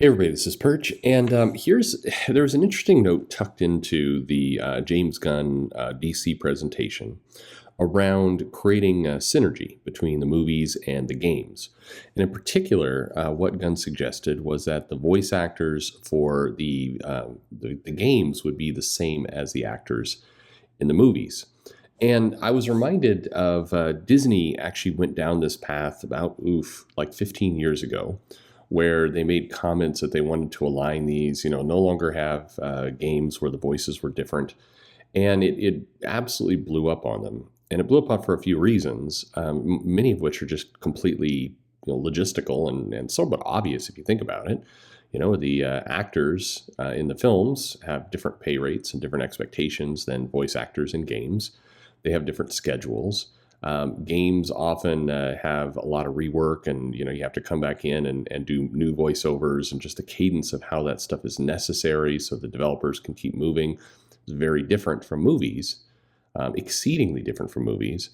Hey everybody, this is Perch, and there's an interesting note tucked into the James Gunn DC presentation around creating a synergy between the movies and the games. And in particular, what Gunn suggested was that the voice actors for the games would be the same as the actors in the movies. And I was reminded of Disney actually went down this path about, like 15 years ago, where they made comments that they wanted to align these, no longer have games where the voices were different. And it absolutely blew up on them. And it blew up on for a few reasons, many of which are just completely logistical and somewhat obvious if you think about it. The actors in the films have different pay rates and different expectations than voice actors in games. They have different schedules. Games often have a lot of rework, and you have to come back in and do new voiceovers, and just the cadence of how that stuff is necessary so the developers can keep moving is very different from movies, exceedingly different from movies.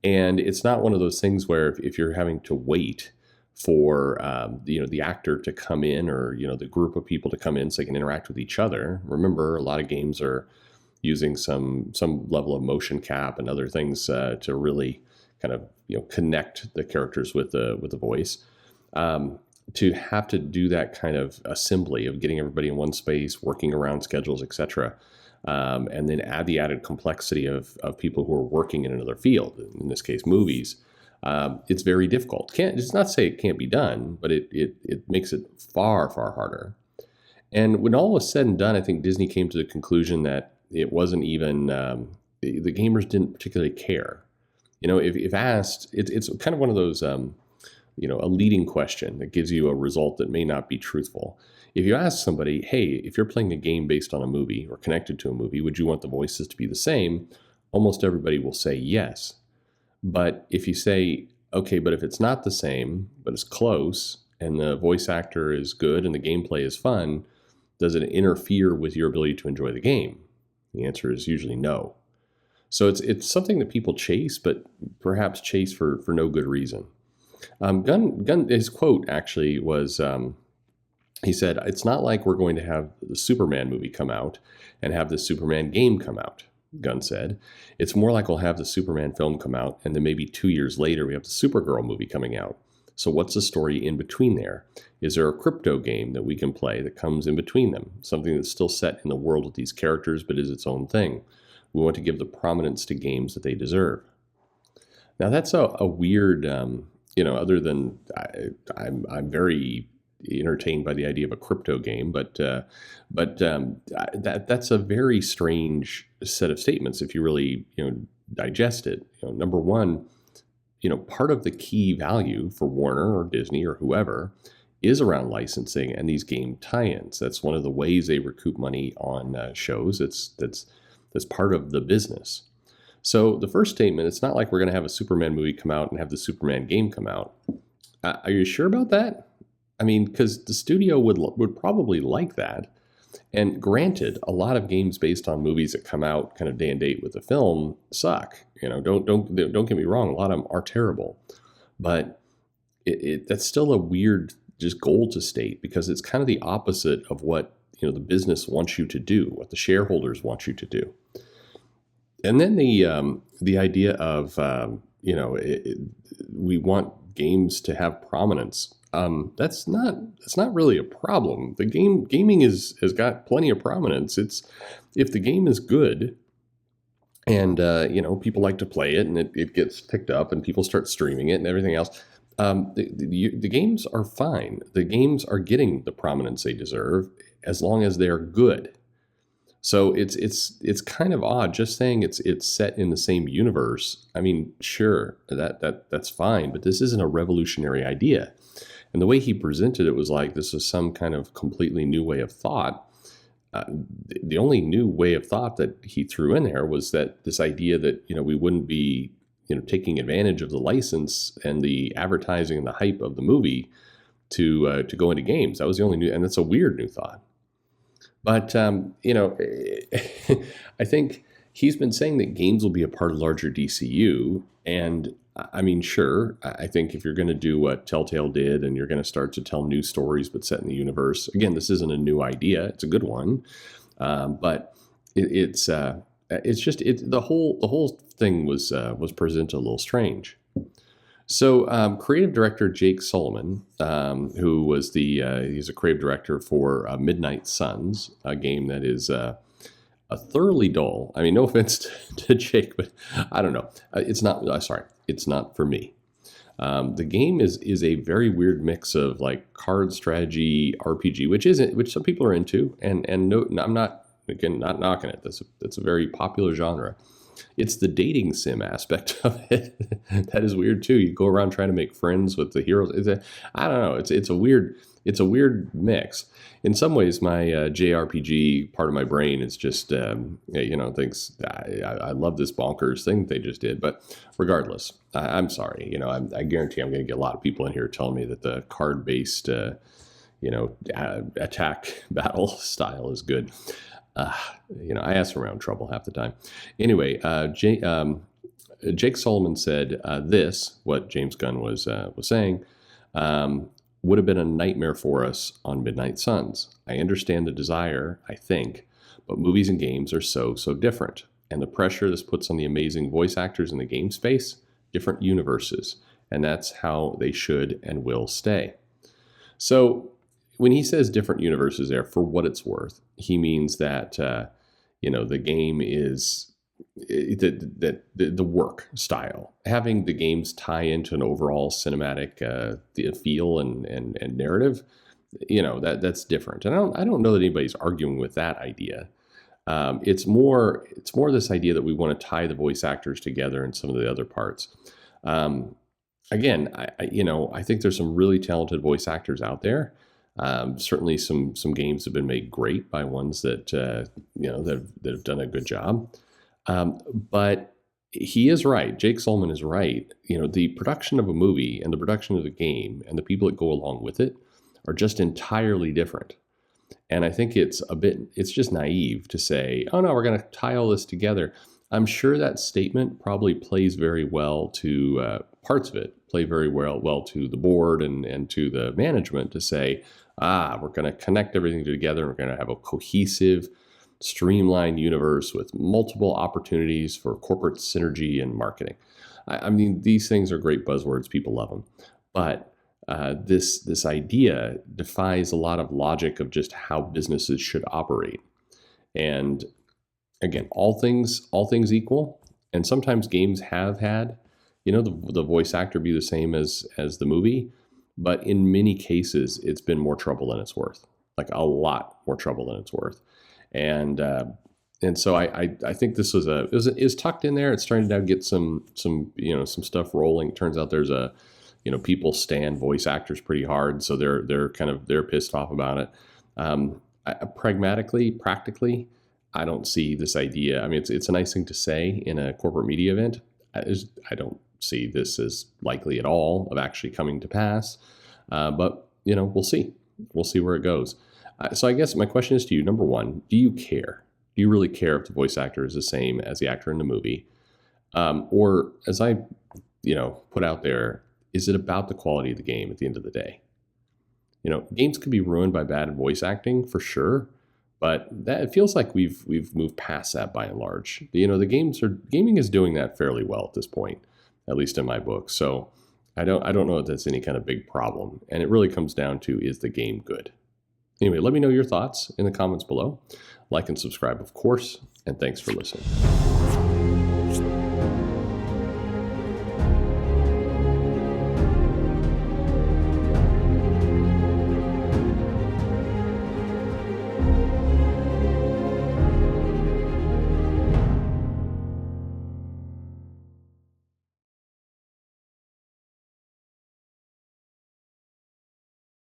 And it's not one of those things where if you're having to wait for the actor to come in, or the group of people to come in so they can interact with each other. Remember, a lot of games are using some level of motion cap and other things to really kind of connect the characters with the voice. To have to do that kind of assembly of getting everybody in one space, working around schedules, etc., and then add the added complexity of people who are working in another field, in this case movies. It's very difficult. It's not to say it can't be done, but it makes it far harder. And when all was said and done, I think Disney came to the conclusion that it wasn't even the gamers didn't particularly care. If asked, it's kind of one of those a leading question that gives you a result that may not be truthful. If you ask somebody, hey, if you're playing a game based on a movie or connected to a movie, would you want the voices to be the same? Almost everybody will say yes. But if you say, okay, but if it's not the same, but it's close, and the voice actor is good and the gameplay is fun, does it interfere with your ability to enjoy the game? The answer is usually no. So it's something that people chase, but perhaps chase for no good reason. Gunn, his quote actually was, he said, "It's not like we're going to have the Superman movie come out and have the Superman game come out," Gunn said. "It's more like we'll have the Superman film come out, and then maybe 2 years later we have the Supergirl movie coming out. So what's the story in between there? Is there a crypto game that we can play that comes in between them? Something that's still set in the world with these characters but is its own thing. We want to give the prominence to games that they deserve." Now that's a weird, other than I'm very entertained by the idea of a crypto game, but that's a very strange set of statements if you really digest it. Number one, part of the key value for Warner or Disney or whoever is around licensing and these game tie-ins. That's one of the ways they recoup money on shows. That's part of the business. So the first statement, it's not like we're going to have a Superman movie come out and have the Superman game come out. Are you sure about that? I mean, because the studio would probably like that. And granted, a lot of games based on movies that come out kind of day and date with the film suck. Don't get me wrong. A lot of them are terrible, but that's still a weird just goal to state, because it's kind of the opposite of what the business wants you to do, what the shareholders want you to do. And then the idea of we want games to have prominence. That's not really a problem. The gaming has got plenty of prominence. It's if the game is good and people like to play it and it gets picked up and people start streaming it and everything else. The games are fine. The games are getting the prominence they deserve as long as they're good. So it's kind of odd just saying it's set in the same universe. I mean, sure, that's fine, but this isn't a revolutionary idea. And the way he presented it was like this is some kind of completely new way of thought. The only new way of thought that he threw in there was that this idea that we wouldn't be taking advantage of the license and the advertising and the hype of the movie to go into games. That was the only new, and that's a weird new thought. But I think he's been saying that games will be a part of larger DCU, and I mean, sure. I think if you're going to do what Telltale did and you're going to start to tell new stories but set in the universe, again, this isn't a new idea. It's a good one, but it's just the whole thing was presented a little strange. So, creative director Jake Solomon, who was he's a creative director for Midnight Suns, a game that is a thoroughly dull. I mean, no offense to Jake, but I don't know. It's not. Sorry, it's not for me. The game is a very weird mix of like card strategy RPG, which some people are into, and no, I'm not again not knocking it. That's a very popular genre. It's the dating sim aspect of it that is weird too. You go around trying to make friends with the heroes. I don't know. It's a weird mix. In some ways, my JRPG part of my brain is just thinks I love this bonkers thing they just did. But regardless, I'm sorry. I guarantee I'm going to get a lot of people in here telling me that the card based attack battle style is good. I ask around trouble half the time. Anyway, Jake Solomon said what James Gunn was saying, would have been a nightmare for us on Midnight Suns. I understand the desire, I think, but movies and games are so different. And the pressure this puts on the amazing voice actors in the game space, different universes. And that's how they should and will stay. So when he says different universes there, for what it's worth, he means that the game is the work style, having the games tie into an overall cinematic feel and narrative. That's different, and I don't know that anybody's arguing with that idea. It's more this idea that we want to tie the voice actors together in some of the other parts. Again, I think there's some really talented voice actors out there. Certainly, some games have been made great by ones that that have done a good job. But he is right. Jake Solomon is right. The production of a movie and the production of the game and the people that go along with it are just entirely different. And I think it's just naive to say, oh no, we're going to tie all this together. I'm sure that statement probably plays very well to parts of it, play very well to the board and to the management to say, we're going to connect everything together. We're going to have a cohesive, streamlined universe with multiple opportunities for corporate synergy and marketing. I mean, these things are great buzzwords. People love them. But this idea defies a lot of logic of just how businesses should operate. And again, all things equal, and sometimes games have had, the voice actor be the same as the movie, but in many cases, it's been more trouble than it's worth, like a lot more trouble than it's worth. And so I think this is tucked in there. It's trying to now get some stuff rolling. It turns out there's people stand voice actors pretty hard, so they're pissed off about it. Practically, I don't see this idea. I mean, it's a nice thing to say in a corporate media event. I don't see this as likely at all of actually coming to pass. But we'll see. We'll see where it goes. So I guess my question is to you. Number one, do you care? Do you really care if the voice actor is the same as the actor in the movie? Or as I, put out there, is it about the quality of the game at the end of the day? Games could be ruined by bad voice acting for sure, but it feels like we've moved past that by and large. Gaming is doing that fairly well at this point, at least in my book. So I don't know if that's any kind of big problem. And it really comes down to, is the game good? Anyway, let me know your thoughts in the comments below. Like and subscribe, of course, and thanks for listening.